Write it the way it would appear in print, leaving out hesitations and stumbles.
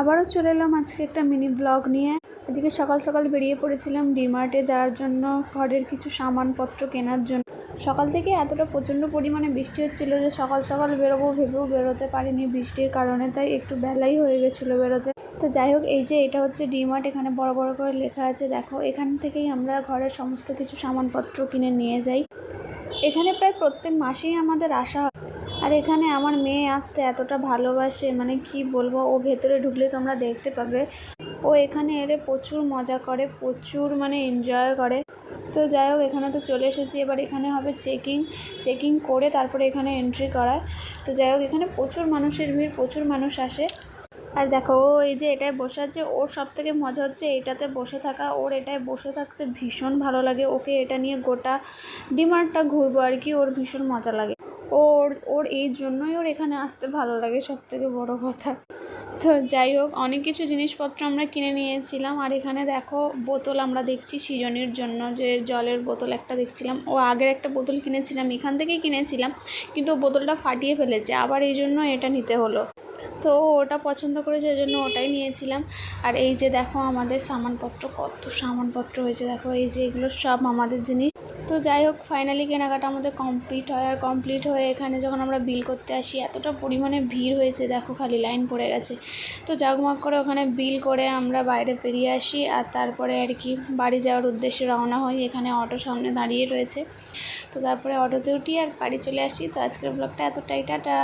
আবারও চলে এলাম আজকে একটা মিনি ব্লগ নিয়ে। আজকে সকাল সকাল বেরিয়ে পড়েছিলাম ডিমার্টে যাওয়ার জন্য, ঘরের কিছু সামানপত্র কেনার জন্য। সকাল থেকে এতটা প্রচণ্ড পরিমাণে বৃষ্টি হচ্ছিলো যে সকাল সকাল বেরোবো ভেবেও বেরোতে পারিনি বৃষ্টির কারণে, তাই একটু বেলাই হয়ে গেছিলো বেরোতে। তো যাই হোক, এই যে এটা হচ্ছে ডিমার্ট, এখানে বড় বড় করে লেখা আছে দেখো। এখান থেকেই আমরা ঘরের সমস্ত কিছু সামানপত্র কিনে নিয়ে যাই। এখানে প্রায় প্রত্যেক মাসেই আমাদের আসা হয়। আর এখানে আমার মেয়ে আসতে এতটা ভালোবাসে, মানে কি বলবো, ও ভেতরে ঢুকলে তোমরা দেখতে পাবে। ও এখানে এলে প্রচুর মজা করে, প্রচুর মানে এনজয় করে। তো যাই হোক, এখানে তো চলে এসেছি। এবার এখানে হবে চেকিং করে তারপরে এখানে এন্ট্রি করায়। তো যাই হোক, এখানে প্রচুর মানুষের ভিড়, প্রচুর মানুষ আসে। আর দেখো, ও এই যে এটায় বসে আছে, ওর সব থেকে মজা হচ্ছে এটাতে বসে থাকা। ওর এটায় বসে থাকতে ভীষণ ভালো লাগে। ওকে এটা নিয়ে গোটা ডিমার্টটা ঘুরবো আর কি, ওর ভীষণ মজা লাগে। ওর এই জন্যই ওর এখানে আসতে ভালো লাগে, সব থেকে বড় কথা। তো যাই হোক, অনেক কিছু জিনিসপত্র আমরা কিনে নিয়েছিলাম। আর এখানে দেখো বোতল আমরা দেখছি সৃজনীর জন্য, যে জলের বোতল একটা দেখছিলাম। ও আগের একটা বোতল কিনেছিলাম, এখান থেকেই কিনেছিলাম, কিন্তু ও বোতলটা ফাটিয়ে ফেলেছে, আবার এই জন্য এটা নিতে হলো। তো ওটা পছন্দ করেছে, এই জন্য ওটাই নিয়েছিলাম। আর এই যে দেখো আমাদের সামানপত্র, কত সামানপত্র হয়েছে দেখো। এই যে এগুলো সব আমাদের জিনিস। তো যাই হোক, ফাইনালি কেনাকাটা আমাদের কমপ্লিট হয়। আর কমপ্লিট হয়ে এখানে যখন আমরা বিল করতে আসি, এতটা পরিমাণে ভিড় হয়েছে দেখো, খালি লাইন পড়ে গেছে। তো জাগমাগ করে ওখানে বিল করে আমরা বাইরে বেরিয়ে আসি। আর তারপরে আর কি বাড়ি যাওয়ার উদ্দেশ্যে রওনা হই। এখানে অটো সামনে দাঁড়িয়ে রয়েছে, তো তারপরে অটোতে উঠি আর বাড়ি চলে আসি। তো আজকের ব্লগটা এতটাই, টাটা।